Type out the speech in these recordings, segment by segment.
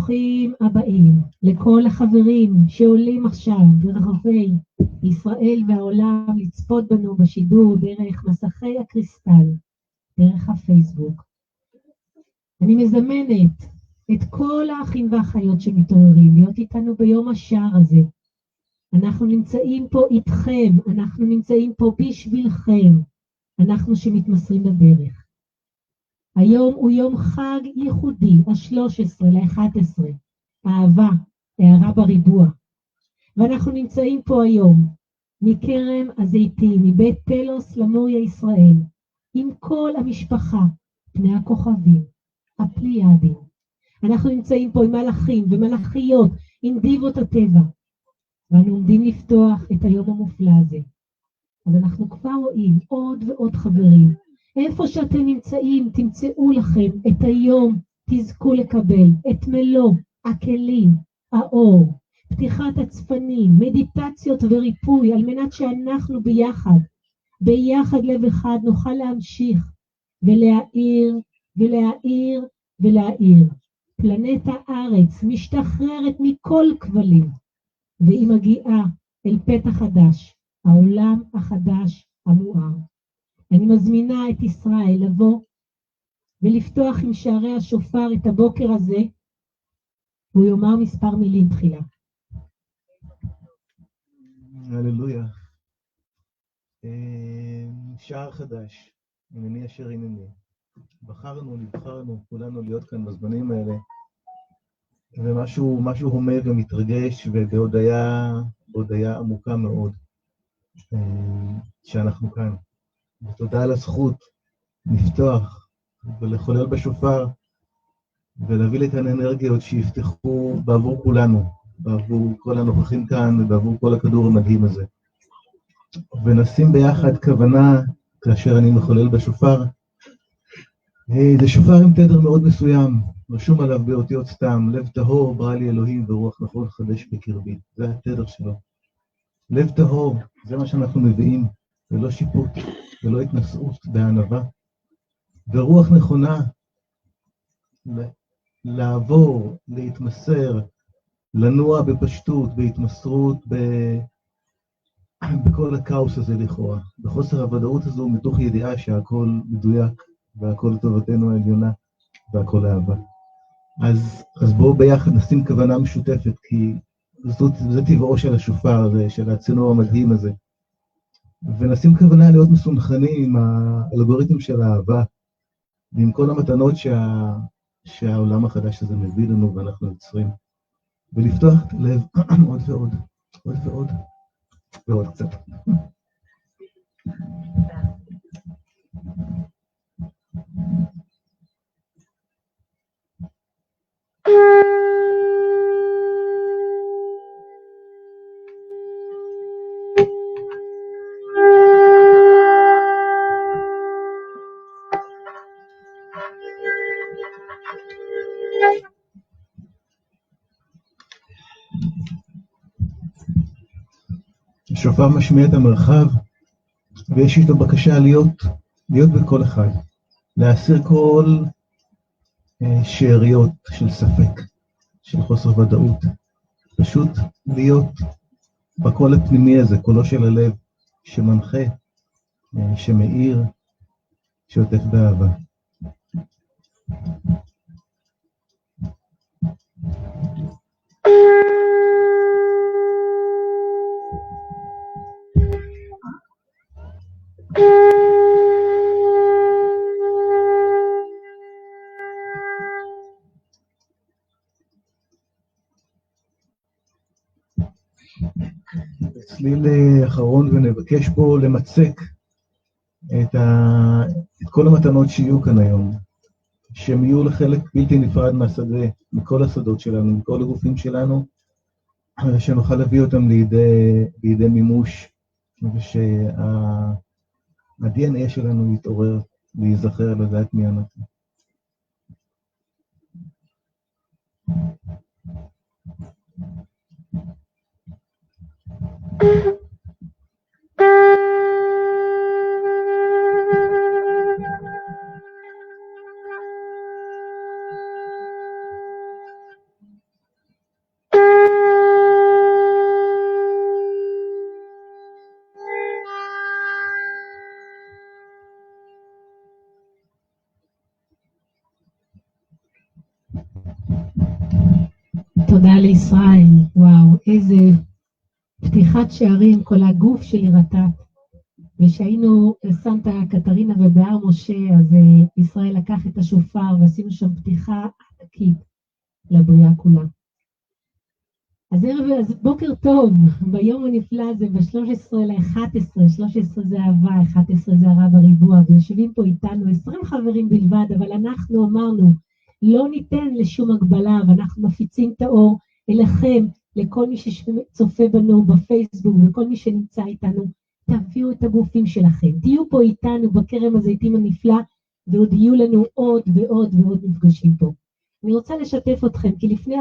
ברוכים הבאים לכל החברים שעולים עכשיו ברחבי ישראל והעולם לצפות בנו בשידור דרך מסכי הקריסטל, דרך הפייסבוק. אני מזמנת את כל האחים והאחיות שמתעוררים להיות איתנו ביום השער הזה. אנחנו נמצאים פה איתכם, אנחנו נמצאים פה בשבילכם, אנחנו שמתמסרים לדרך. היום הוא יום חג ייחודי, ה-13/11, אהבה, הערה בריבוע. ואנחנו נמצאים פה היום, מכרם הזיתים, מבית פלוס למוריה ישראל, עם כל המשפחה, פני הכוכבים, הפליאדים. אנחנו נמצאים פה עם מלאכים ומלאכיות, עם דיבות הטבע. ואנו עומדים לפתוח את היום המופלא הזה. אז אנחנו כבר רואים עוד ועוד חברים. איפה שאתם נמצאים, תמצאו לכם את היום, תזכו לקבל את מלוא הכלים, האור, פתיחת הצפנים, מדיטציות וריפוי, על מנת שאנחנו ביחד לב אחד נוכל להמשיך ולהאיר ולהאיר ולהאיר. פלנטה הארץ משתחררת מכל כבלים, והיא מגיעה אל פתח חדש, העולם החדש המואר. אני מזמינה את ישראל לבוא ולפתוח עם שערי השופר את הבוקר הזה, הוא יאמר מספר מילים תחילה. הללויה. שער חדש, הנני אשר הנני. נבחרנו כולנו להיות כאן בזמנים האלה, ומשהו הומה ומתרגש ובהודיה עמוקה מאוד שאנחנו כאן. ותודה על הזכות לפתוח ולחולל בשופר ולהביא לכאן אנרגיות שיפתחו בעבור כולנו, בעבור כל הנוכחים כאן ובעבור כל הכדור המדהים הזה. ונשים ביחד כוונה כאשר אני מחולל בשופר. זה שופר עם תדר מאוד מסוים, רשום עליו באותיות סתם, לב טהור ברא לי אלוהים ורוח נכון חדש בקרבי. זה התדר שלו. לב טהור, זה מה שאנחנו מביאים, ולא שיפוט, ולא התנשאות בענווה. ורוח נכונה, לעבור, להתמסר, לנוע בפשטות, בהתמסרות, בכל הכאוס הזה לכאורה. בחוסר הוודאות הזו, מתוך ידיעה שהכל מדויק, והכל לטובתנו העליונה, והכל אהבה. אז בואו ביחד נשים כוונה משותפת, כי זה טבעו של השופר, של הצינור המדהים הזה. ונשים כוונה להיות מסונכנים עם האלגוריתם של האהבה, ועם כל המתנות שהעולם החדש הזה מביא לנו ואנחנו יוצרים. ולפתוח את הלב עוד ועוד, עוד ועוד, ועוד קצת. השופר משמיע את המרחב, ויש איתו בקשה להיות בכל אחד, להסיר כל שאריות של ספק, של חוסר ודאות, פשוט להיות בקול הפנימי הזה, קולו של הלב, שמנחה, שמאיר, שעוטף באהבה. צליל אחרון ונבקש פה למצק את כל המתנות שיהיו כאן היום, שהם יהיו לחלק בלתי נפרד מהשדה, מכל השדות שלנו, מכל הגופים שלנו, שנוכל להביא אותם לידי מימוש, שה-DNA שלנו יתעורר ויזכר לדעת מי אנחנו. תודה לישראל, וואו, איזה פתיחת שערים, כל הגוף שלי רטט. ושהיינו סנטה קטרינה ובהר משה, אז ישראל לקח את השופר ועשינו שם פתיחה ענקית לבריאה כולה. אז בוקר טוב, ביום הנפלא הזה, ב-13/11, 13 זה אהבה, 11 זה הרב הריבוע, ויושבים פה איתנו 20 חברים בלבד, אבל אנחנו אמרנו, לא ניתן לשום הגבלה, ואנחנו מפיצים את האור אליכם, לכל מי שצופה בנו בפייסבוק, וכל מי שנמצא איתנו, תביאו את הגופים שלכם, תהיו פה איתנו בכרם הזיתים הנפלא, ועוד יהיו לנו עוד ועוד ועוד מפגשים פה. אני רוצה לשתף אתכם, כי לפני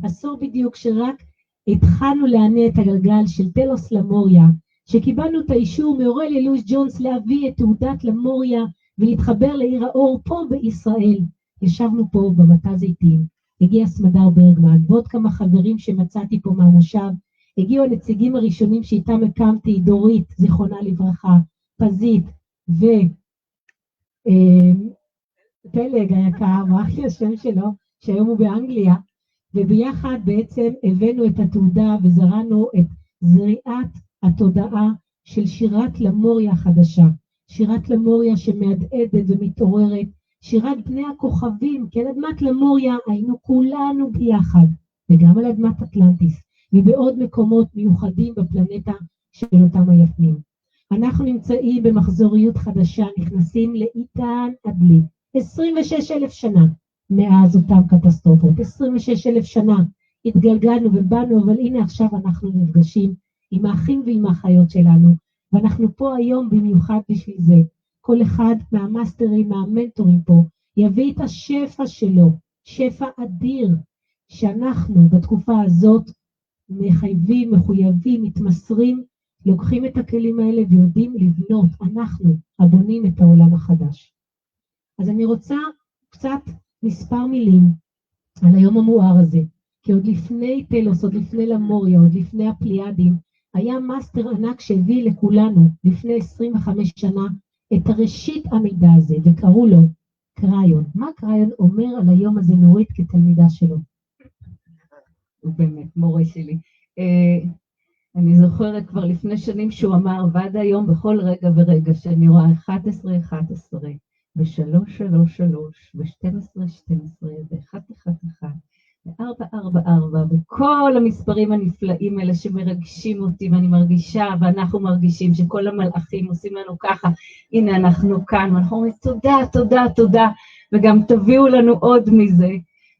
עשור בדיוק שרק התחלנו להניע את הגלגל של תלוס למוריה, שקיבלנו את האישור מאורליה לואיס ג'ונס להביא את תעודת למוריה ולהתחבר לעיר האור פה בישראל. ישבנו פה במטע זיתים, הגיע סמדר ברגמן, ועוד כמה חברים שמצאתי פה מהמושב, הגיעו הנציגים הראשונים שאיתם הקמתי, דורית, זיכרונה לברכה, פזית ופלג היקר, מה הכי השם שלו, שהיום הוא באנגליה, וביחד בעצם הבאנו את התעודה וזרענו את זריעת התודעה של שירת למוריה החדשה, שירת למוריה שמהדהדת ומתעוררת, שירת בני הכוכבים, כי על אדמת למוריה היינו כולנו ביחד, וגם על אדמת אטלנטיס, ובעוד מקומות מיוחדים בפלנטה של אותם היפנים. אנחנו נמצאים במחזוריות חדשה, נכנסים לעידן עדלי, 26,000 שנה מאז אותם קטסטרופות, 26,000 שנה התגלגלנו ובאנו, אבל הנה עכשיו אנחנו נפגשים עם האחים ועם האחיות שלנו, ואנחנו פה היום במיוחד בשביל זה. כל אחד מהמאסטרים, מהמנטורים פה, יביא את השפע שלו, שפע אדיר, שאנחנו בתקופה הזאת מחויבים, מתמסרים, לוקחים את הכלים האלה ויודעים לבנות, אנחנו הבונים את העולם החדש. אז אני רוצה קצת מספר מילים על היום המואר הזה, כי עוד לפני תלוס, עוד לפני למוריה, עוד לפני הפליאדים, היה מאסטר ענק שהביא לכולנו לפני 25 שנה את הראשית המידע הזה, וקראו לו קריון. מה קריון אומר על היום הזה נורית כתלמידה שלו? הוא באמת מורה שלי. אני זוכרת כבר לפני שנים שהוא אמר, ועד היום בכל רגע ורגע שאני רואה 11-11, ו-3-3-3, ו-12-12, ו-1-1-1, ו-4-4-4, וכל המספרים הנפלאים האלה שמרגשים אותי, ואני מרגישה, ואנחנו מרגישים שכל המלאכים עושים לנו ככה, הנה אנחנו כאן, ואנחנו אומרים תודה, תודה, תודה, וגם תביאו לנו עוד מזה,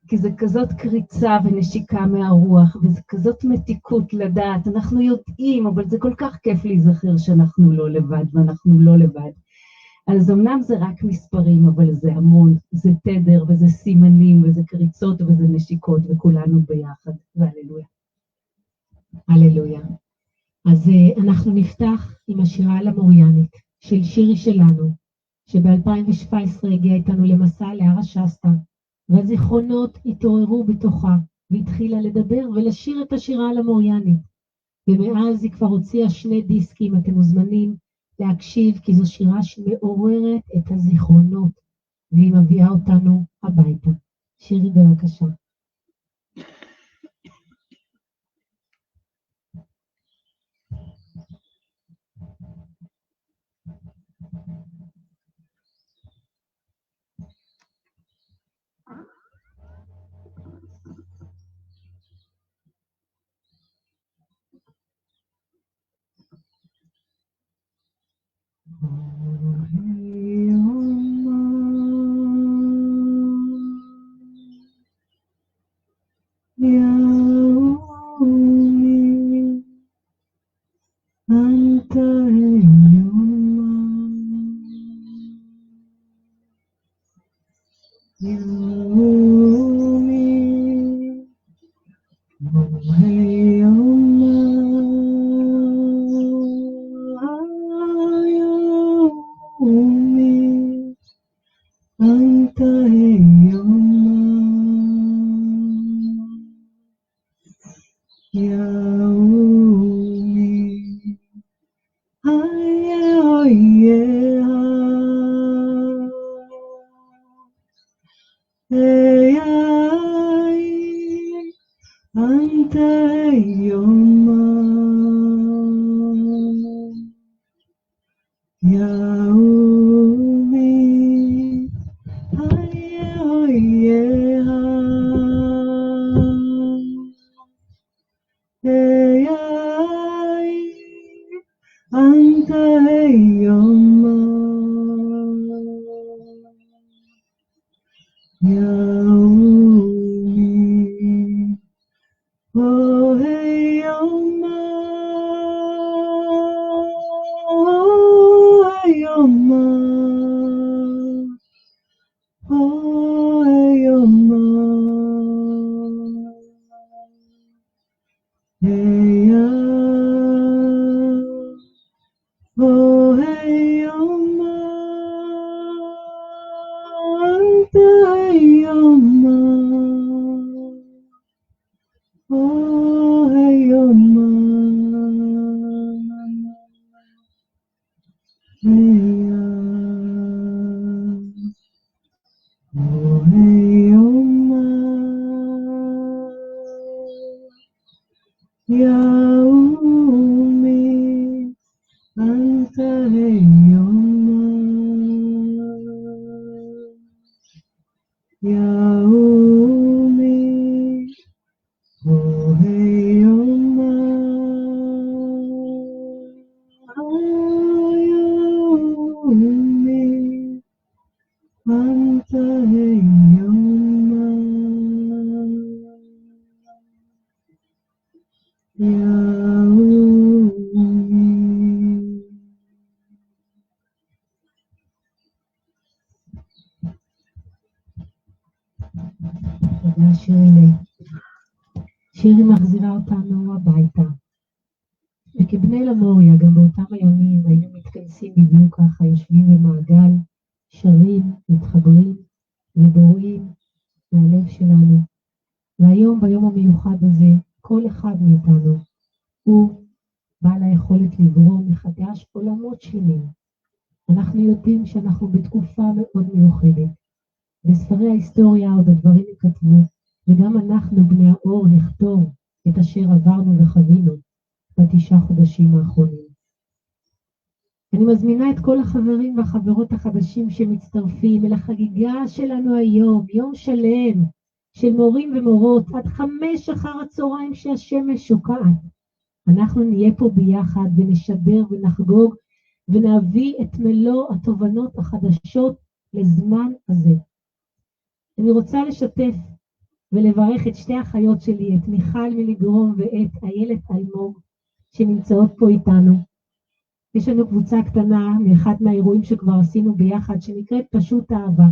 כי זה כזאת קריצה ונשיקה מהרוח, וזה כזאת מתיקות לדעת, אנחנו יודעים, אבל זה כל כך כיף להיזכר שאנחנו לא לבד, ואנחנו לא לבד. אז אמנם זה רק מספרים, אבל זה המון, זה תדר, וזה סימנים, וזה קריצות, וזה נשיקות, וכולנו ביחד, והללויה. הללויה. אז אנחנו נפתח עם השירה הלמוריאנית, של שירי שלנו, שב-2017 הגיעה איתנו למסע להר השסטה, והזיכרונות התעוררו בתוכה, והתחילה לדבר ולשיר את השירה הלמוריאנית. ומאז היא כבר הוציאה 2 דיסקים, אתם מוזמנים להקשיב, כי זו שירה שמעוררת את הזיכרונות, והיא מביאה אותנו הביתה. שירי בבקשה. أنت يوم يومي أنت يوم يومي Oh, hey, Oma. Oh, hey, Oma. Oh, hey, Oma. Hey, oh, hey, Oma. Anta, hey, Oma. Oh, hey, Oma. Hey, oh, hey, Oma. Yaumi, Anta, hey, Oma. Yaumi, oh, hey, Oma. Yaumi, Anta, hey, Oma. Yaumi. תודה שירי. שירי מחזירה אותנו הביתה. וכבני למוריה, גם באותם הימים היינו מתכנסים בדיוק ככה, יושבים במעגל, שרים, מתחברים, ובוראים מהלב שלנו. והיום, ביום המיוחד הזה, כל אחד מאיתנו הוא בעל היכולת לברוא מחדש עולמות שלמים. אנחנו יודעים שאנחנו בתקופה מאוד מיוחדת. בספרי ההיסטוריה עוד הדברים יכתבו, וגם אנחנו בני האור נכתוב את אשר עברנו וחווינו ב9 חודשים האחרונים. אני מזמינה את כל החברים והחברות החדשים שמצטרפים אל החגיגה שלנו היום, יום שלם של מורים ומורות, עד 5 אחר הצהריים שהשמש שוקעת. אנחנו נהיה פה ביחד ונשדר ונחגוג ונביא את מלוא התובנות החדשות לזמן הזה. אני רוצה לשתף ולברך את שתי האחיות שלי, את מיכל מליגרום ואת איילת אלמוג, שנמצאות פה איתנו. יש לנו קבוצה קטנה מאחד מהאירועים שכבר עשינו ביחד, שנקראת פשוט אהבה.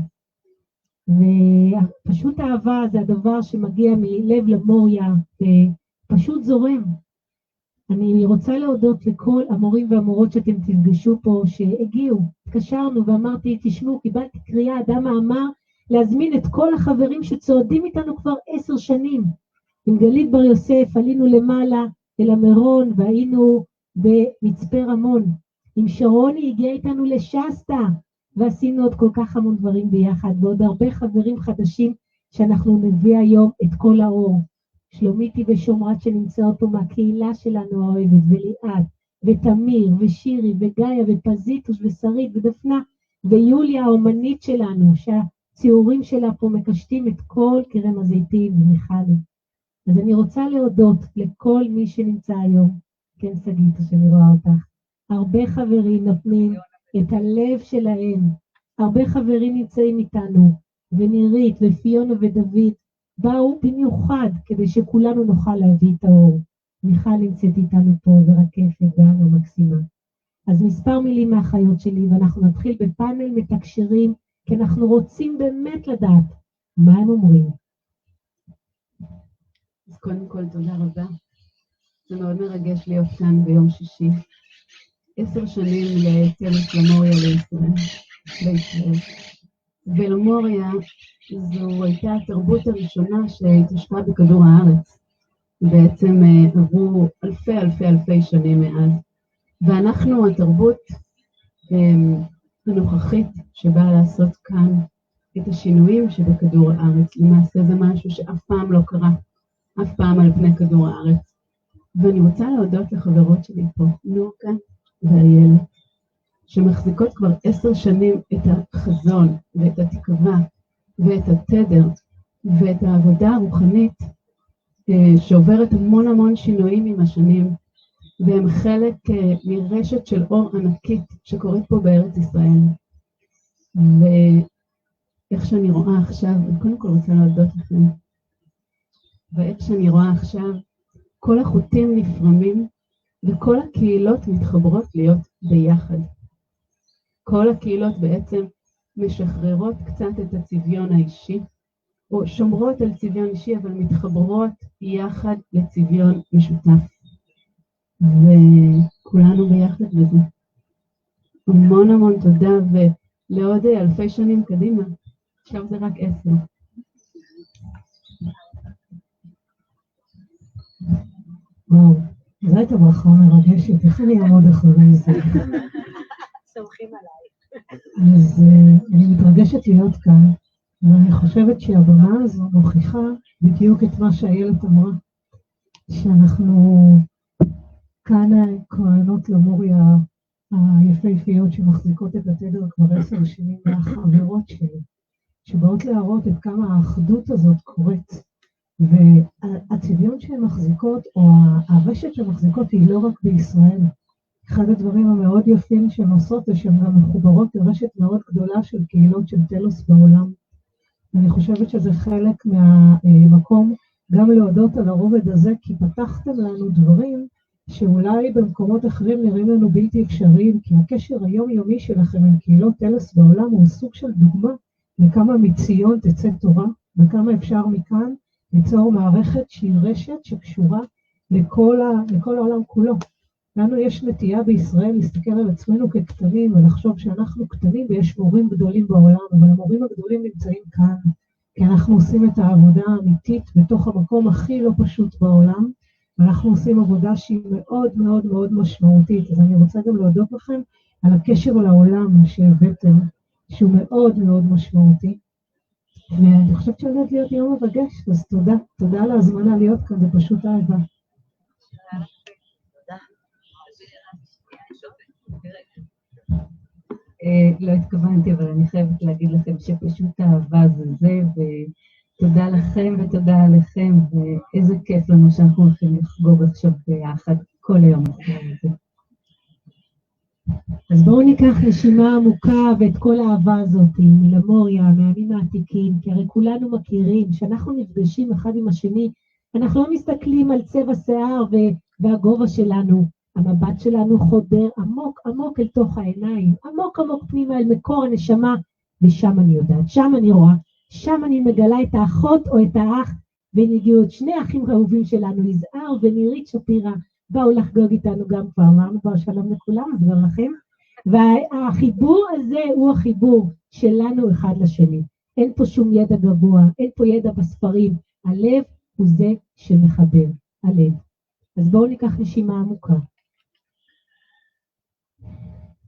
ופשוט אהבה זה הדבר שמגיע מלב למוריה, ופשוט זורם. אני רוצה להודות לכל המורים והמורות שאתם תפגשו פה, שהגיעו, התקשרנו ואמרתי, תשמעו, קיבלתי קריאה, אדם אמר, להזמין את כל החברים שצועדים איתנו כבר 10 שנים. עם גלית בר יוסף עלינו למעלה אל המירון והיינו במצפה רמון. עם שרוני הגיע איתנו לשסטה ועשינו עוד כל כך המון דברים ביחד, ועוד הרבה חברים חדשים שאנחנו נביא היום את כל האור. שלומיתי ושומרת שנמצאות פה מהקהילה שלנו האוהבת, וליאת ותמיר ושירי וגאיה ופזיטוש ושרית ודפנה ויוליה האומנית שלנו, ציורים שלה פה מקשטים את כל קרם הזיתים ומיכלי. אז אני רוצה להודות לכל מי שנמצא היום. כן, שגית, שאני רואה אותך. הרבה חברים נותנים את הלב שלהם. הרבה חברים נמצאים איתנו, ונירית ופיונה ודוד באו במיוחד כדי שכולנו נוכל להביא את האור. מיכל נמצאת איתנו פה ורקפת ואנה מקסימה. אז מספר מילים מהחיות שלי, ואנחנו נתחיל בפאנל מתקשרים, כי אנחנו רוצים באמת לדעת מה הם אומרים. אז קודם כל תודה רבה. זה מאוד מרגש להיות כאן ביום שישי. 10 שנים לצוות למוריה לישראל. ולמוריה זו הייתה התרבות הראשונה שהתיישבה בכדור הארץ. בעצם עברו אלפי שנים מאז. ואנחנו התרבות הנוכחית שבאה לעשות כאן את השינויים שבכדור הארץ. למעשה זה משהו שאף פעם לא קרה. אף פעם על פני כדור הארץ. ואני רוצה להודות לחברות שלי פה, נורקה ואייל, שמחזיקות כבר 10 שנים את החזון ואת התקווה ואת התדר ואת העבודה הרוחנית שעוברת המון שינויים עם השנים, והם חלק מרשת של אור ענקית שקורית פה בארץ ישראל. ואיך שאני רואה עכשיו, אני קודם כל רוצה להודות לכם, ואיך שאני רואה עכשיו, כל החוטים נפרמים וכל הקהילות מתחברות להיות ביחד. כל הקהילות בעצם משחררות קצת את הצביון האישי, או שומרות על צביון אישי, אבל מתחברות יחד לצביון משותף. וכולנו ביחד בזה. המון תודה, ולעוד אלפי שנים קדימה. עכשיו זה רק 10. וואו, זו הייתה ברכה מרגשת, איך אני אעמוד אחרי זה? סומכים עליי. אז אני מתרגשת להיות כאן, ואני חושבת שהבמה הזו מוכיחה בדיוק את מה שאיילת אמרה, שאנחנו כאן כהנות למוריה היפהפיות שמחזיקות את התדר כבר 10 שנים מהחברות שלי, שבאות להראות את כמה האחדות הזאת קורית, והצביון שהן מחזיקות, או הרשת שהן מחזיקות, היא לא רק בישראל. אחד הדברים המאוד יפים שהן עושות, זה שהן גם מחוברות לרשת מאוד גדולה של קהילות של טלוס בעולם. ואני חושבת שזה חלק מהמקום גם להודות על הרובד הזה, כי פתחתם לנו דברים שאולי במקומות אחרים נראים לנו בלתי אפשריים, כי הקשר היומיומי שלכם עם קהילות טלוס בעולם הוא סוג של דוגמה לכמה מציון תצא תורה, וכמה אפשר מכאן ליצור מערכת שהיא רשת שקשורה לכל העולם כולו. לנו יש נטייה בישראל להסתכל על עצמנו כקטנים ולחשוב שאנחנו קטנים ויש מורים גדולים בעולם, אבל המורים הגדולים נמצאים כאן, כי אנחנו עושים את העבודה האמיתית בתוך המקום הכי לא פשוט בעולם, ואנחנו עושים עבודה שהיא מאוד משמעותית. אז אני רוצה גם להודות לכם על הקשר לעולם שהבאתם, שהוא מאוד משמעותי. ואני חושבת שהולך להיות יום מרגש, אז תודה על ההזמנה להיות כאן, זה פשוט אהבה. לא התכוונתי, אבל אני חייבת להגיד לכם שפשוט אהבה זה, ותודה לכם ותודה עליכם, ואיזה כיף לנו שאנחנו הולכים לחגוג עכשיו ביחד כל היום אחרי זה. אז בואו ניקח נשימה עמוקה ואת כל האהבה הזאת מלמוריה, מהימים העתיקים, כי הרי כולנו מכירים שאנחנו נפגשים אחד עם השני, אנחנו לא מסתכלים על צבע שיער והגובה שלנו, המבט שלנו חודר עמוק אל תוך העיניים, עמוק פנימה אל מקור הנשמה, ושם אני יודעת, שם אני רואה, שם אני מגלה את האחות או את האח, והגיעו עוד 2 אחים אהובים שלנו, יזהר ונירית שפירא, באו לחגוג איתנו גם כבר, אמרנו כבר שלום לכולם, אז גם לכם, והחיבור הזה הוא החיבור שלנו אחד לשני, אין פה שום ידע גבוה, אין פה ידע בספרים, הלב הוא זה שמחבר, הלב. אז בואו ניקח נשימה עמוקה.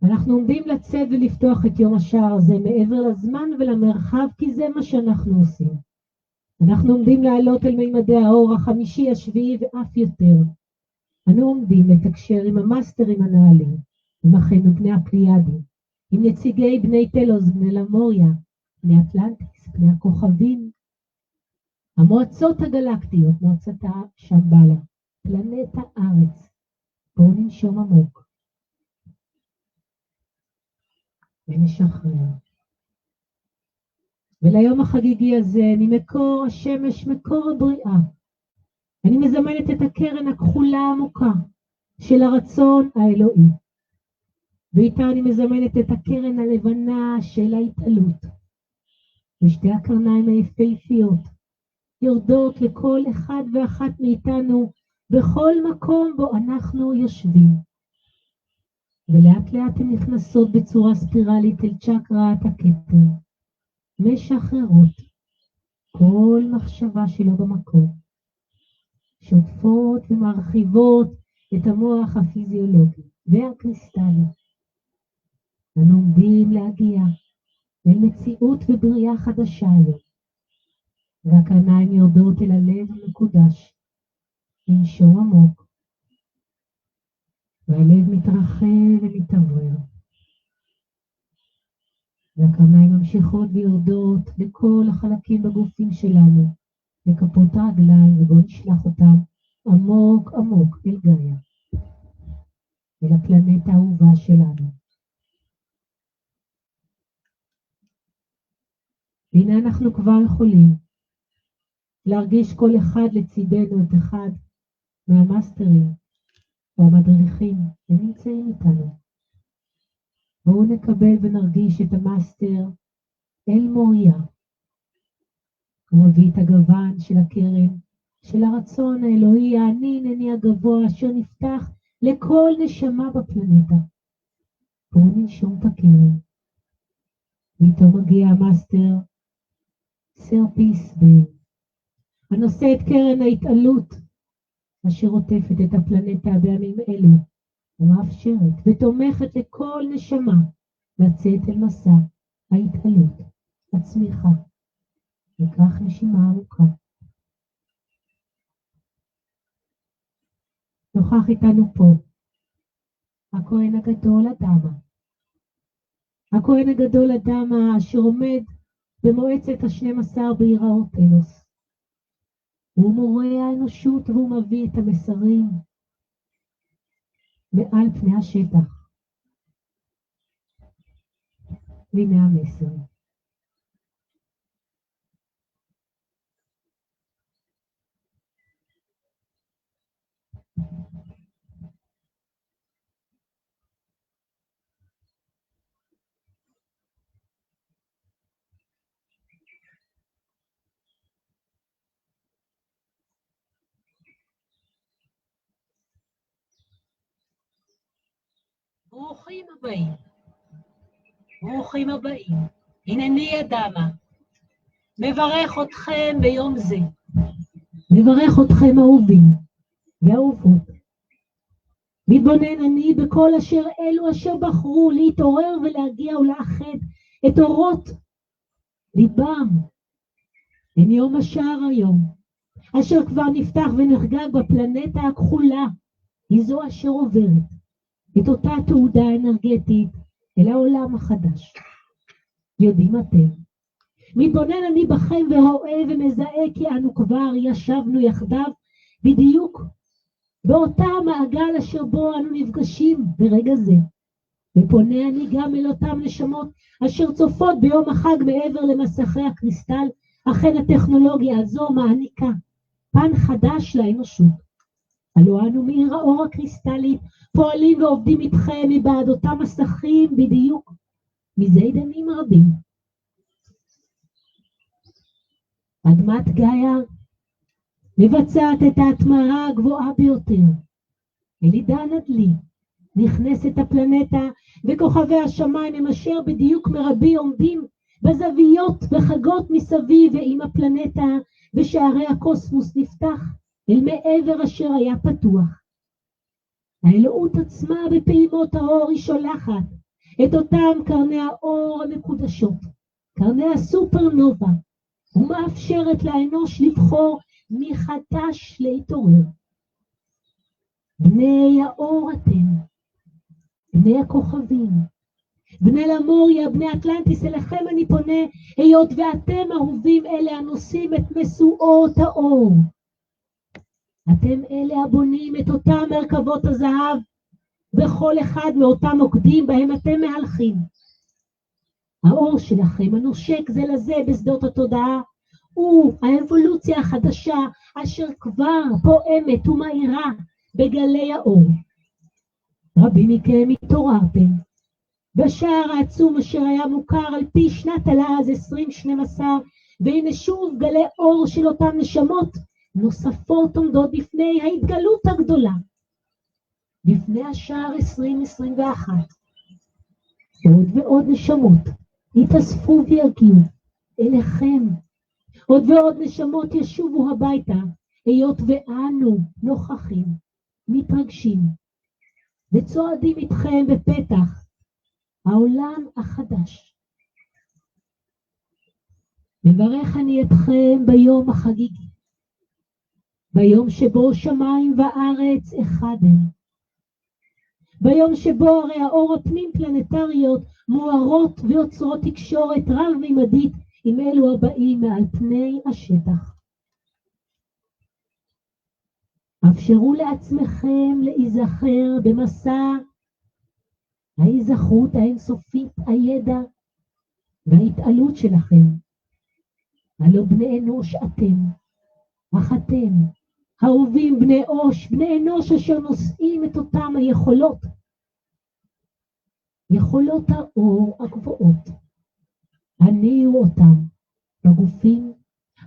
אנחנו עומדים לצאת ולפתוח את יום השער הזה מעבר לזמן ולמרחב, כי זה מה שאנחנו עושים. אנחנו עומדים לעלות אל מימדי האור החמישי, השביעי ואף יותר. אנו עומדים לתקשר עם המאסטרים הנעלים, עם אחינו בני הפליאדים, עם נציגי בני טלוס, בני למוריה, בני אטלנטיס, בני הכוכבים, המועצות הגלקטיות, מועצת השמבלה, פלנטה ארץ. בואו ננשום עמוק. ונשחרר. וליום החגיגי הזה, ממקור השמש, מקור הבריאה, אני מזמנת את הקרן הכחולה העמוקה של הרצון האלוהי. ואיתה אני מזמנת את הקרן הלבנה של ההתעלות. ושתי הקרניים היפהפיות יורדות לכל אחד ואחת מאיתנו בכל מקום בו אנחנו יושבים. ולאט לאט הן נכנסות בצורה ספירלית אל צ'קרת הכתר, משחררות כל מחשבה שלא במקום, שוטפות ומרחיבות את המוח הפיזיולוגי והקריסטלי. אנו עומדים להגיע אל מציאות ובריאה חדשה היום, והקרניים יורדות אל הלב המקודש, לנשום עמוק, והלב מתרחב ומתעורר. והקרניים ממשיכות ויורדות לכל החלקים בגופים שלנו, לכפות הרגליים, ובואו נשלח אותם עמוק עמוק אל גאיה, אל הפלנטה האהובה שלנו. והנה אנחנו כבר יכולים להרגיש כל אחד לצידנו את אחד מהמאסטרים או המדריכים שנמצאים איתנו. בואו נקבל ונרגיש את המאסטר אל מוריה, הוא מביא את הגוון של הקרן, של הרצון האלוהי, האני הנני הגבוה, אשר נפתח לכל נשמה בפלנטה. בואו ננשום את הקרן. ואיתו מגיע המאסטר סרפיס בין, הנושא את קרן ההתעלות, אשר עוטפת את הפלנטה בימים אלו, ומאפשרת ותומכת לכל נשמה לצאת אל מסע ההתעלות, הצמיחה. ניקח נשימה ארוכה. נוכח איתנו פה הכהן הגדול אדמה. הכהן הגדול אדמה אשר עומד במועצת ה-12 ביראות אלוס. הוא מורה האנושות והוא מביא את המסרים מעל פני השטח. והנה המסר. ברוכים הבאים, ברוכים הבאים. הנני אדמה, מברך אתכם ביום זה, מברך אתכם אהובים ואהובות. מתבונן אני בכל אשר אלו אשר בחרו להתעורר ולהגיע ולאחד את אורות ליבם. אין יום השער היום, אשר כבר נפתח ונחגג בפלנטה הכחולה, היא זו אשר עוברת את אותה תעודה אנרגטית אל העולם החדש. יודעים אתם, מתבונן אני בכם ורואה ומזהה כי אנו כבר ישבנו יחדיו בדיוק באותה מעגל אשר בו אנו נפגשים ברגע זה. ופונה אני גם אל אותם נשמות אשר צופות ביום החג מעבר למסכי הקריסטל. אכן הטכנולוגיה הזו מעניקה פן חדש לאנושות. הלא אנו מעיר האור הקריסטלית פועלים ועובדים איתכם מבעד אותם מסכים בדיוק מזה עידנים רבים. אדמת גאיה מבצעת את ההתמרה הגבוהה ביותר. אל עידן הדלי נכנסת הפלנטה וכוכבי השמיים הם אשר בדיוק מרבי עומדים בזוויות וחגות מסביב, ועם הפלנטה ושערי הקוסמוס נפתח אל מעבר אשר היה פתוח. האלוהות עצמה בפעימות האור היא שולחת את אותם קרני האור המקודשות, קרני הסופרנובה, ומאפשרת לאנוש לבחור מחדש להתעורר. בני האור אתם, בני הכוכבים, בני למוריה, בני אטלנטיס, אליכם אני פונה, היות ואתם אהובים אלה הנושאים את משואות האור. אתם אלה הבונים את אותם מרכבות הזהב בכל אחד מאותם מוקדים בהם אתם מהלכים. האור שלכם הנושק זה לזה בשדות התודעה הוא האבולוציה החדשה אשר כבר פועמת ומאירה בגלי האור. רבים מכם התעוררתם בשער העצום אשר היה מוכר על פי שנת הלעז 2012, והנה שוב גלי אור של אותם נשמות נוספות עומדות בפני ההתגלות הגדולה, בפני השער 2021. עוד ועוד נשמות יתאספו ויגיעו אליכם, עוד ועוד נשמות ישובו הביתה, היות ואנו נוכחים, מתרגשים וצועדים איתכם בפתח העולם החדש. מברך אני אתכם ביום החגיגי, ביום שבו שמיים וארץ אחד הם. ביום שבו הרי האור הפנים פלנטריות מוארות ויוצרות תקשורת רב-ממדית עם אלו הבאים מעל פני השטח. אפשרו לעצמכם להיזכר במסע ההיזכרות האינסופית, הידע וההתעלות שלכם. הלא בני אנוש אתם, אך אתם, אהובים בני אנוש אשר נושאים את אותם היכולות, יכולות האור הגבוהות. הניעו אותם בגופים,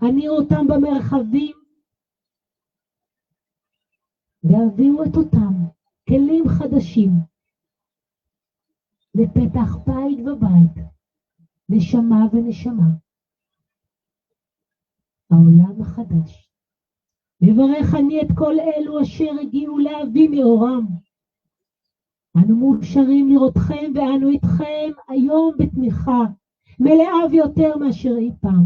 הניעו אותם במרחבים, והביאו את אותם כלים חדשים לפתח בית ובית, נשמה ונשמה. העולם החדש. מברך אני את כל אלו אשר הגיעו להביא מאורם. אנו מאושרים לראותכם ואנו איתכם היום בתמיכה מלאה ויותר מאשר אי פעם.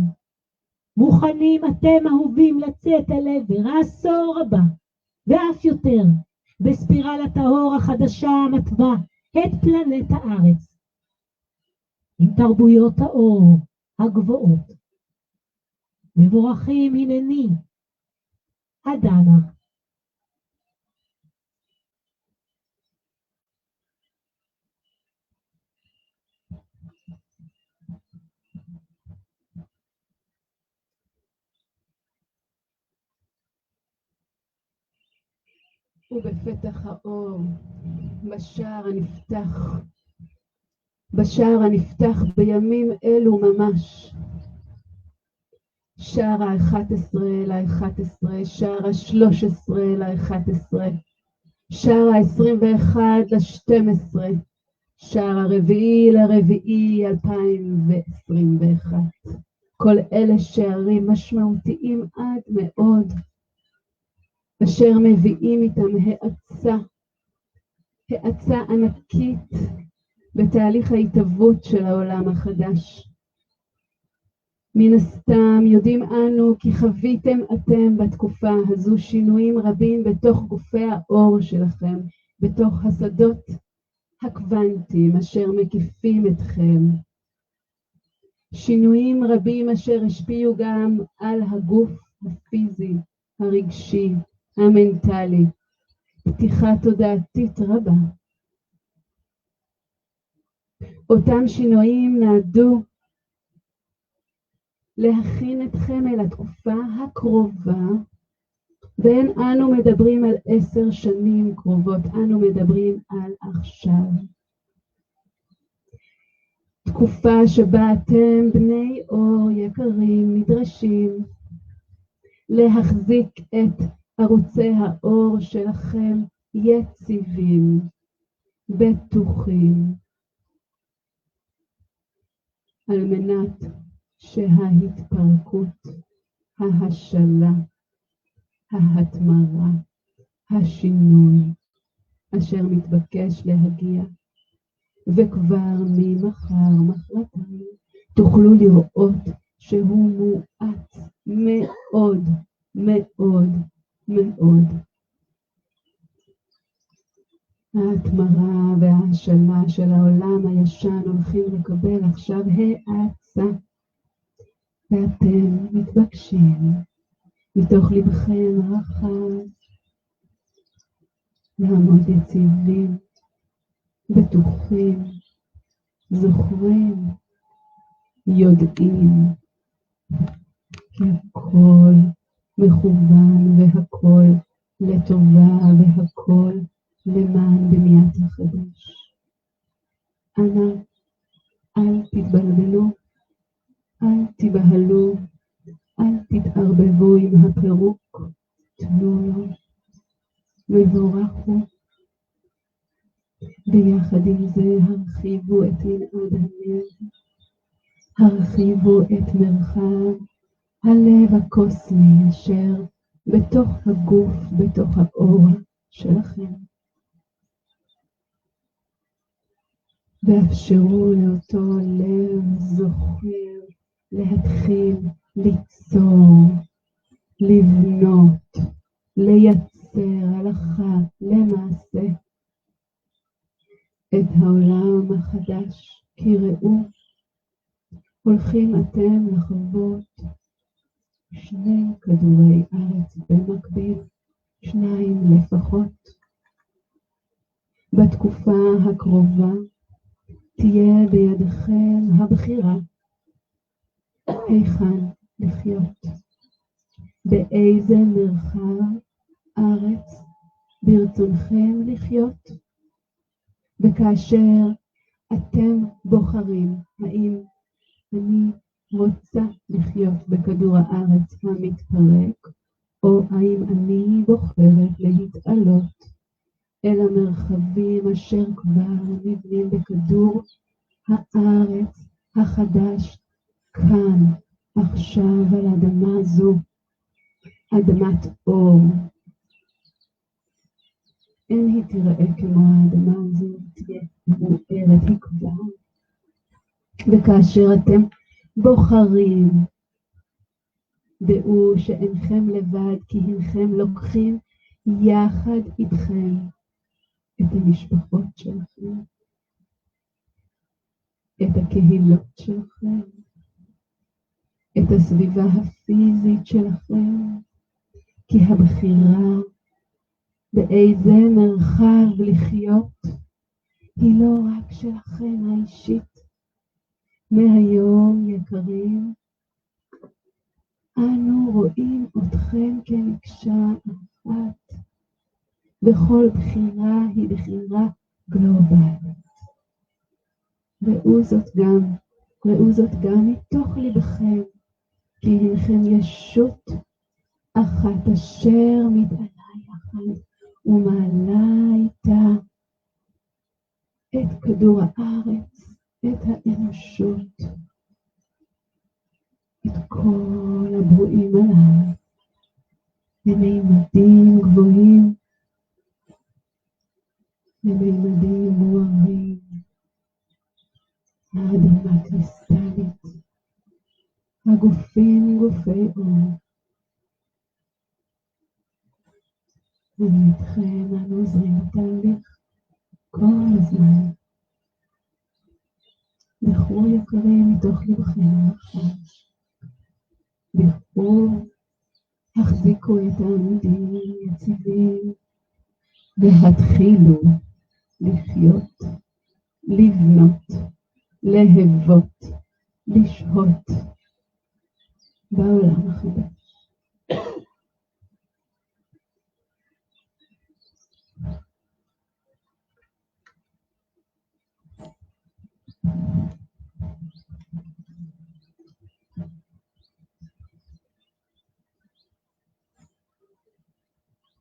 מוכנים אתם אהובים לצאת אל עבר העשור הבא ואף יותר בספירלת האור החדשה המתווה את פלנט הארץ עם תרבויות האור הגבוהות. מבורכים הנני אדנה. ובפתח האור, בשער הנפתח בימים אלו ממש, שער ה-11 ל-11, שער ה-13 ל-11, שער ה-21 ל-12, שער הרביעי לרביעי 2021. כל אלה שערים משמעותיים עד מאוד, אשר מביאים איתם האצה ענקית בתהליך ההתהוות של העולם החדש. מן הסתם יודעים אנו כי חוויתם אתם בתקופה הזו שינויים רבים בתוך גופי האור שלכם, בתוך השדות הקוונטיים אשר מקיפים אתכם. שינויים רבים אשר השפיעו גם על הגוף הפיזי, הרגשי, המנטלי, פתיחה תודעתית רבה. אותם שינויים נועדו להכין אתכם אל התקופה הקרובה, ואין אנו מדברים על 10 שנים קרובות, אנו מדברים על עכשיו. תקופה שבה אתם בני אור יקרים נדרשים להחזיק את ערוצי האור שלכם יציבים, בטוחים, על מנת שההתפרקות, ההשלה, ההתמרה, השינוי אשר מתבקש להגיע, וכבר ממחר, מחרתיים, תוכלו לראות שהוא מואץ מאוד, מאוד, מאוד. ההתמרה וההשלה של העולם הישן הולכים לקבל עכשיו האצה, ואתם מתבקשים מתוך לבכם הרחב לעמוד יציבים, בטוחים, זוכרים, יודעים כי הכל מכוון והכל לטובה והכל למען בניית החדש. אנא, אל תתבלבלו, אל תבהלו, אל תתערבבו עם הפירוק, תנו לו, מבורכו. ביחד עם זה הרחיבו את מנעד הלב, הרחיבו את מרחב הלב הקוסמי אשר בתוך הגוף, בתוך האור שלכם. ואפשרו לאותו לב זוכר להתחיל ליצור, לבנות, לייצר הלכה למעשה את העולם החדש. כי ראו, הולכים אתם לחוות 2 כדורי ארץ במקביל, 2 לפחות. בתקופה הקרובה תהיה בידכם הבחירה היכן לחיות, באיזה מרחב ארץ ברצונכם לחיות, וכאשר אתם בוחרים האם אני רוצה לחיות בכדור הארץ המתפרק, או האם אני בוחרת להתעלות אל המרחבים אשר כבר נבנים בכדור הארץ החדש, כאן, עכשיו על האדמה הזו, אדמת אור. אין היא תיראה כמו האדמה הזו, תהיה מוארת, היא כבר. וכאשר אתם בוחרים, דעו שאינכם לבד, כי אינכם לוקחים יחד איתכם את המשפחות שלכם, את הקהילות שלכם, את הסביבה הפיזית שלכם, כי הבחירה באיזה מרחב לחיות היא לא רק שלכם האישית. מהיום, יקרים, אנו רואים אתכם כמקשה אחת, וכל בחירה היא בחירה גלובלית. ראו זאת גם מתוך לבכם, כי הנכם ישות אחת אשר מתעלה יחד ומעלה איתה את כדור הארץ, את האנושות, את כל הברואים עליו, לממדים גבוהים, לממדים מוארים, האדמה קריסטלית, הגופים גופי אור. ואיתכם אנו עוזרים בתהליך כל הזמן. בחרו יקרים מתוך לבכם עכשיו. בחרו, החזיקו את העמודים יציבים והתחילו לחיות, לבנות, להבות, לשהות בעולם החדש.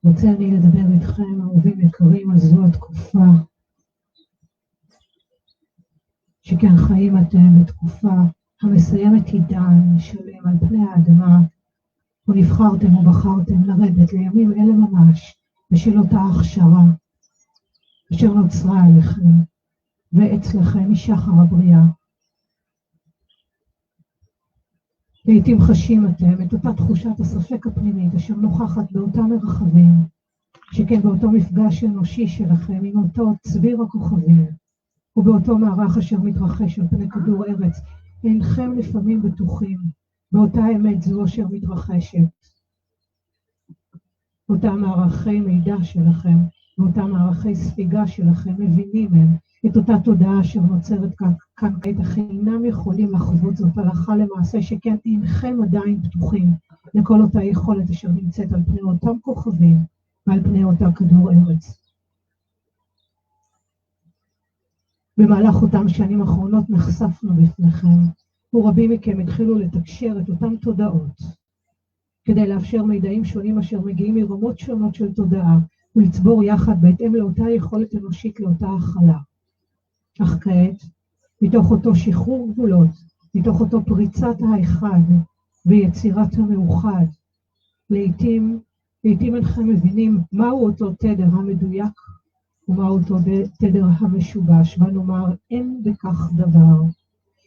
רוצה אני לדבר איתכם, אהובים יקרים, על זו התקופה שכן חיים אתם בתקופה המסיימת עידן שלם על פני האדמה, ונבחרתם ובחרתם לרדת לימים אלה ממש בשל אותה הכשרה אשר נוצרה עליכם ואצלכם משחר הבריאה. לעתים חשים אתם את אותה תחושת הספק הפנימית אשר נוכחת באותם מרחבים, שכן באותו מפגש אנושי שלכם עם אותו צביר הכוכבים, ובאותו מערך אשר מתרחש על פני כדור ארץ, אינכם לפעמים בטוחים באותה אמת זו אשר מתרחשת. אותם מערכי מידע שלכם, ואותם מערכי ספיגה שלכם מבינים הם את אותה תודעה אשר נוצרת כאן כעת, אך אינם יכולים לחוות זאת הלכה למעשה, שכן אינכם עדיין פתוחים לכל אותה יכולת אשר נמצאת על פני אותם כוכבים ועל פני אותה כדור ארץ. במהלך אותם שנים האחרונות נחשפנו בפניכם, ורבים מכם התחילו לתקשר את אותם תודעות, כדי לאפשר מידעים שונים אשר מגיעים מרמות שונות של תודעה, ולצבור יחד בהתאם לאותה יכולת אנושית לאותה הכלה. אך כעת, מתוך אותו שחרור גבולות, מתוך אותו פריצת האחד ויצירת המאוחד, לעתים אינכם מבינים מהו אותו תדר המדויק ומהו אותו תדר המשובש, ונאמר אין בכך דבר,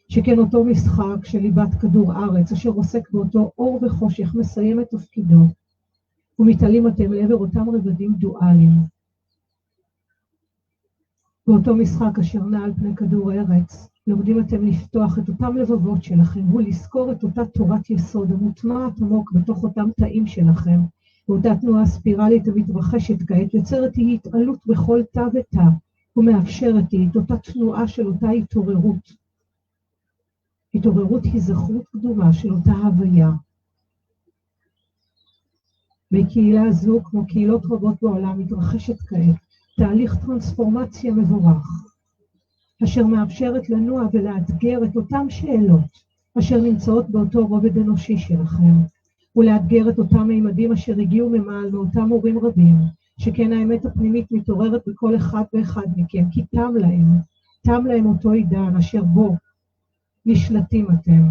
שכן אותו משחק של ליבת כדור ארץ אשר עוסק באותו אור וחושך מסיים את תפקידו, ומתעלים אתם לעבר אותם רבדים דואליים. באותו משחק אשר נע על פני כדור ארץ, לומדים אתם לפתוח את אותם לבבות שלכם, ולזכור את אותה תורת יסוד המוטמעת עמוק בתוך אותם תאים שלכם, ואותה תנועה ספירלית המתרחשת כעת יוצרת היא התעלות בכל תא ותא, ומאפשרת היא את אותה תנועה של אותה התעוררות. התעוררות היא זכרות קדומה של אותה הוויה. בקהילה זו, כמו קהילות רבות בעולם, מתרחשת כעת תהליך טרנספורמציה מבורך, אשר מאפשרת לנוע ולאתגר את אותם שאלות אשר נמצאות באותו רובד אנושי שלכם, ולאתגר את אותם מימדים אשר הגיעו ממעל מאותם הורים רבים, שכן האמת הפנימית מתעוררת בכל אחד ואחד מכם, כי תם להם אותו עידן אשר בו נשלטים אתם,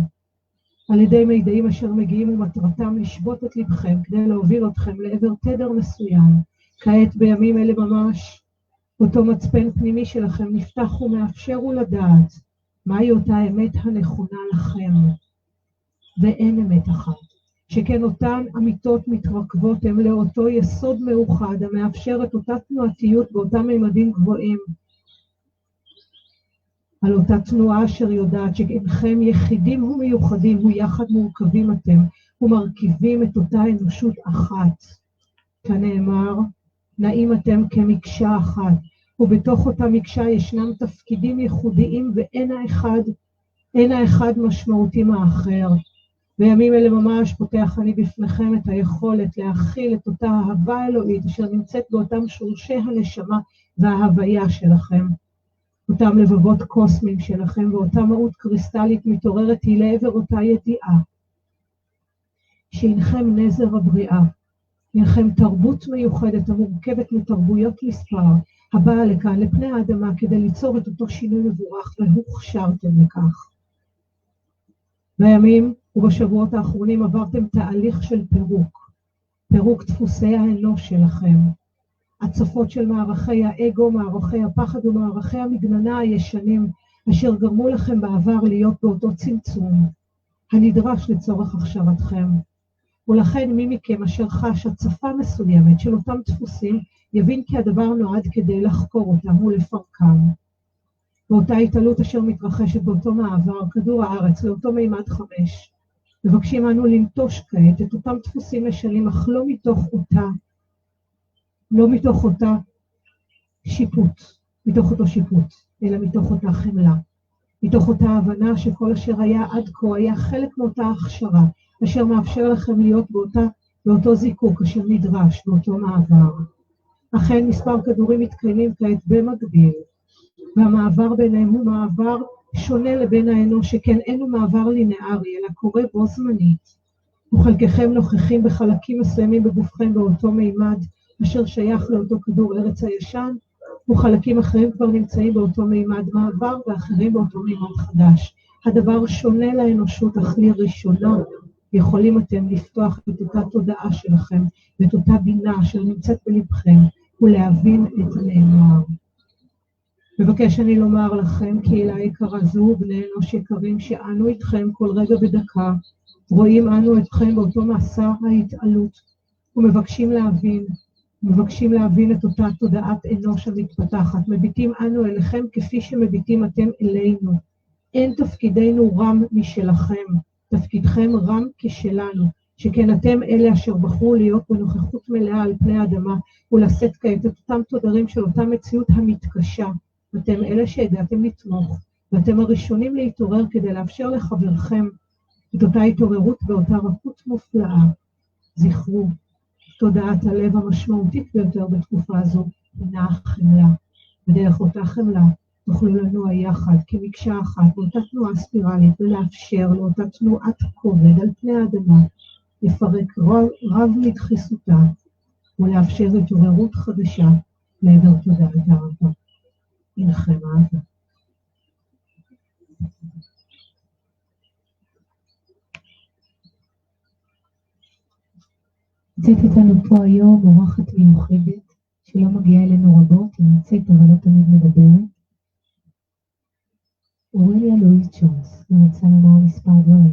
על ידי מידעים אשר מגיעים ומטרתם לשבות את לבכם כדי להוביל אתכם לעבר תדר מסוים. כעת בימים אלה ממש, אותו מצפן פנימי שלכם נפתח ומאפשר לדעת מהי אותה האמת הנכונה לכם, ואין אמת אחת. שכן אותן אמיתות מתרכבות הם לאותו יסוד מאוחד המאפשר את אותה תנועתיות באותם מימדים גבוהים, על אותה תנועה אשר יודעת שאינכם יחידים ומיוחדים, ויחד מורכבים אתם ומרכיבים את אותה אנושות אחת. כנאמר, נעים אתם כמקשה אחת, ובתוך אותה מקשה ישנם תפקידים ייחודיים ואין האחד משמעותי מהאחר. בימים אלה ממש פותח אני בפניכם את היכולת להכיל את אותה אהבה אלוהית אשר נמצאת באותם שורשי הנשמה וההוויה שלכם. אותם לבבות קוסמיים שלכם ואותה מהות קריסטלית מתעוררת היא לעבר אותה ידיעה. שהנכם נזר הבריאה, הנכם תרבות מיוחדת המורכבת מתרבויות מספר, הבאה לכאן לפני האדמה כדי ליצור את אותו שינוי מבורך והוכשרתם לכך. בימים ובשבועות האחרונים עברתם תהליך של פירוק דפוסי האנוש שלכם, הצפות של מערכי האגו, מערכי הפחד ומערכי המגננה הישנים, אשר גרמו לכם בעבר להיות באותו צמצום, הנדרש לצורך הכשרתכם. ולכן מי מכם אשר חש הצפה מסוימת של אותם דפוסים, יבין כי הדבר נועד כדי לחקור אותם ולפרקם. באותה התעלות אשר מתרחשת באותו מעבר, כדור הארץ, לאותו מימד 5, מבקשים אנו לנטוש כעת את אותם דפוסים ישנים, אך לא מתוך אותה שיפוט, אלא מתוך אותה חמלה, מתוך אותה הבנה שכל אשר היה עד כה היה חלק מאותה הכשרה, אשר מאפשר לכם להיות באותו זיקוק אשר נדרש באותו מעבר. אכן מספר כדורים מתקיימים כעת במקביל, והמעבר ביניהם הוא מעבר שונה לבין האנוש, שכן אינו מעבר לינארי, אלא קורה בו זמנית. וחלקכם נוכחים בחלקים מסוימים בגופכם באותו מימד, אשר שייך לאותו כדור ארץ הישן, וחלקים אחרים כבר נמצאים באותו מימד מעבר, ואחרים באותו מימד חדש. הדבר שונה לאנושות, אך לראשונה יכולים אתם לפתוח את אותה תודעה שלכם, ואת אותה בינה אשר נמצאת בלבכם, ולהבין את הנאמר. מבקש אני לומר לכם, קהילה יקרה זו, בני אנוש יקרים, שאנו איתכם כל רגע בדקה, רואים אנו אתכם באותו מסע ההתעלות, ומבקשים להבין את אותה תודעת אנוש המתפתחת. מביטים אנו אליכם כפי שמביטים אתם אלינו. אין תפקידנו רם משלכם, תפקידכם רם כשלנו, שכן אתם אלה אשר בחרו להיות בנוכחות מלאה על פני האדמה, ולשאת כעת את אותם תודרים של אותה מציאות המתקשה. אתם אלה שהגעתם לתמוך, ואתם הראשונים להתעורר כדי לאפשר לחברכם את אותה התעוררות ואותה רכות מופלאה. זכרו, תודעת הלב המשמעותית ביותר בתקופה הזו, הינה החמלה. בדרך אותה חמלה תוכלו לנוע יחד כמקשה אחת באותה תנועה ספירלית, ולאפשר לאותה תנועת כובד על פני האדמה לפרק רב מדחיסותה, ולאפשר התעוררות חדשה לעבר תודעת האהבה. הנכם אהבה. נמצאת איתנו פה היום אורחת מיוחדת שלא מגיעה אלינו רבות, היא נמצאת אבל לא תמיד מדברת. אורליה לואיז ג'ונס, אני רוצה לומר מספר דברים.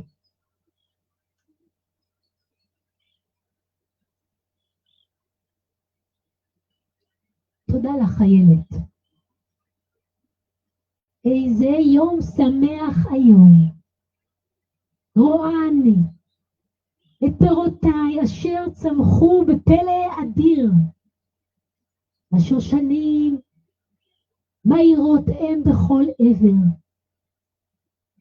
תודה לך, איילת. איזה יום שמח היום. רואה אני את פירותיי אשר צמחו בפלא אדיר. השושנים מאירות הם בכל עבר.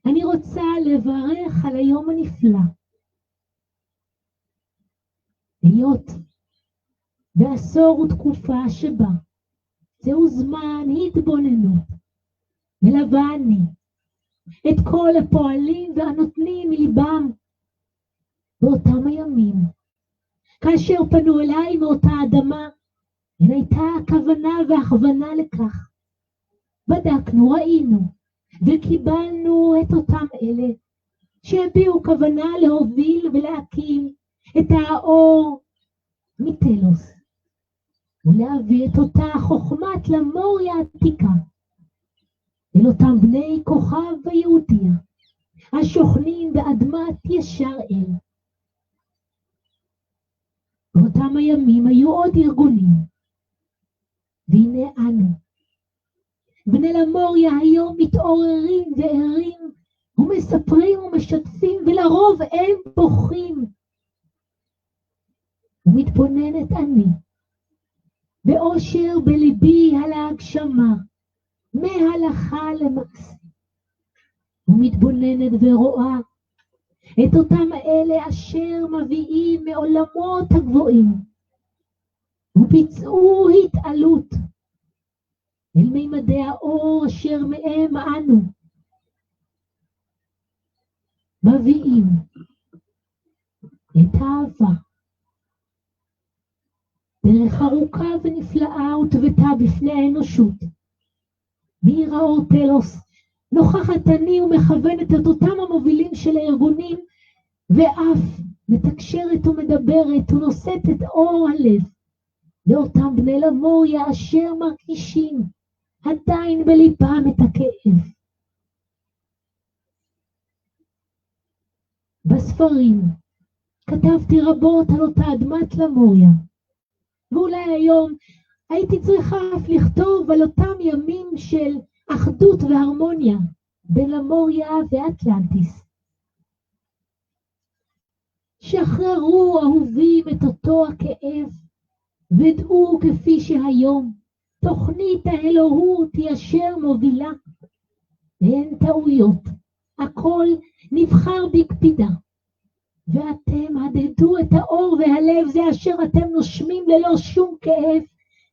אני רוצה לברך על היום הנפלא. היות ועשור ותקופה שבה זהו זמן התבוננות, מלווה אני את כל הפועלים והנותנים מליבם באותם הימים, כאשר פנו אליי מאותה אדמה, הן הייתה הכוונה והכוונה לכך. בדקנו, ראינו וקיבלנו את אותם אלה שהביאו כוונה להוביל ולהקים את האור מתלוס, ולהביא את אותה חוכמת למוריה העתיקה אל אותם בני כוכב ויהודיה השוכנים באדמת ישר אל. באותם הימים היו עוד ארגונים, והנה אנו בני למוריה היום מתעוררים וערים ומספרים ומשתפים, ולרוב הם בוכים. ומתבוננת אני באושר בליבי על ההגשמה מהלכה למעשה, ומתבוננת ורואה את אותם אלה אשר מביאים מעולמות הגבוהים וביצעו התעלות אל מימדי האור אשר מהם אנו מביאים את האהבה. דרך ארוכה ונפלאה וטבתה בפני האנושות. בעיר האור תלוס נוכחת אני ומכוונת את אותם המובילים של הארגונים, ואף מתקשרת ומדברת ונושאת את אור הלב לאותם בני למוריה אשר מרגישים עדיין בליבם את הכאב. בספרים כתבתי רבות על אותה אדמת למוריה, ואולי היום הייתי צריכה אף לכתוב על אותם ימים של אחדות והרמוניה בין למוריה ואטלנטיס. שחררו אהובים את אותו הכאב, ודעו כפי שהיום תוכנית האלוהות היא אשר מובילה. אין טעויות, הכל נבחר בקפידה. ואתם הדהדו את האור והלב, זה אשר אתם נושמים ללא שום כאב,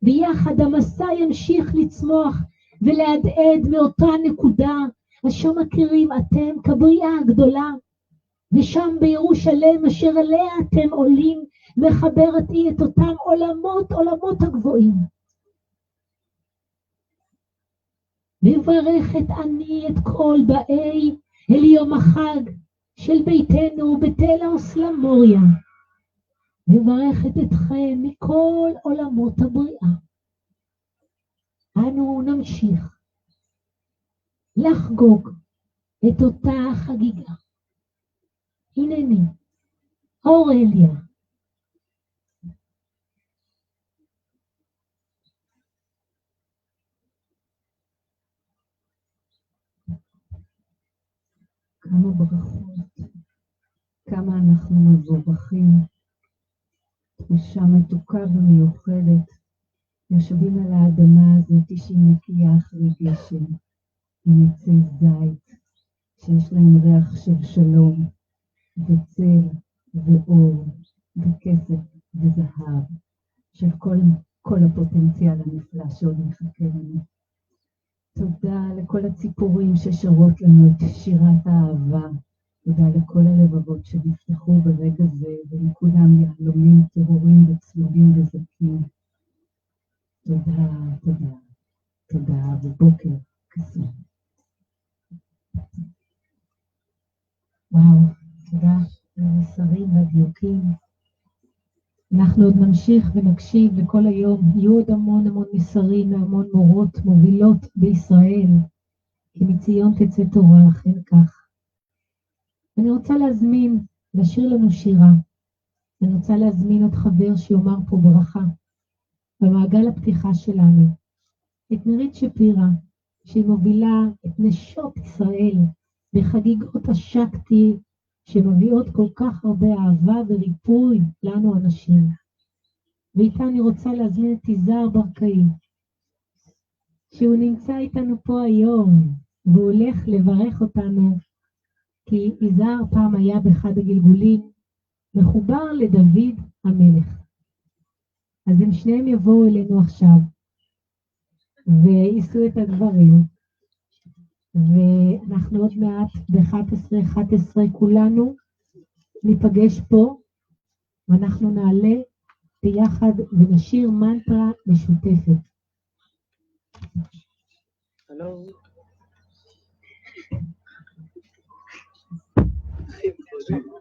ויחד המסע ימשיך לצמוח ולהדהד מאותה נקודה אשר מכירים אתם כבריאה הגדולה, ושם בירושלם אשר אליה אתם עולים מחברת היא את אותם עולמות הגבוהים. מברכת אני את כל באי אל יום החג של ביתנו בתלוס למוריה, מברכת אתכם מכל עולמות הבריאה. אנו נמשיך לחגוג את אותה חגיגה. הנני, אורליה. כמה ברכות, כמה אנחנו מבורכים, תחושה מתוקה ומיוחדת, יושבים על האדמה הזאת שהיא נקייה אחרי גשם, עם עצי זית, שיש להם ריח של שלום, וצל ואור, וכסף וזהב, של כל הפוטנציאל הנפלא שעוד מחכה לנו. תודה לכל הציפורים ששרות לנו את שירת האהבה. תודה לכל הלבבות שנפתחו ברגע זה, ולכולם יהלומים, טהורים וצלולים וזקים. תודה, תודה, תודה, ובוקר קסום. וואו, תודה למסרים והדיוקים. אנחנו עוד נמשיך ונקשיב לכל היום. יהיו עוד המון מסרים והמון מורות מובילות בישראל, כי מציון תצא תורה, אכן כך. אני רוצה להזמין, לשיר לנו שירה. אני רוצה להזמין עוד חבר שיאמר פה ברכה. במעגל הפתיחה שלנו, את נירית שפירא, שהיא מובילה את נשות ישראל בחגיגות השקטי, שמביאות כל כך הרבה אהבה וריפוי לנו אנשים. ואיתה אני רוצה להזמין את יזהר ברקאי, שהוא נמצא איתנו פה היום, והוא הולך לברך אותנו, כי יזהר פעם היה באחד הגלגולים, מחובר לדוד המלך. אז הם שניהם יבואו אלינו עכשיו, ויישאו את הדברים, ואנחנו עוד מעט ב-11:11 כולנו ניפגש פה, ואנחנו נעלה ביחד ונשיר מנטרה משותפת. שלום. שלום.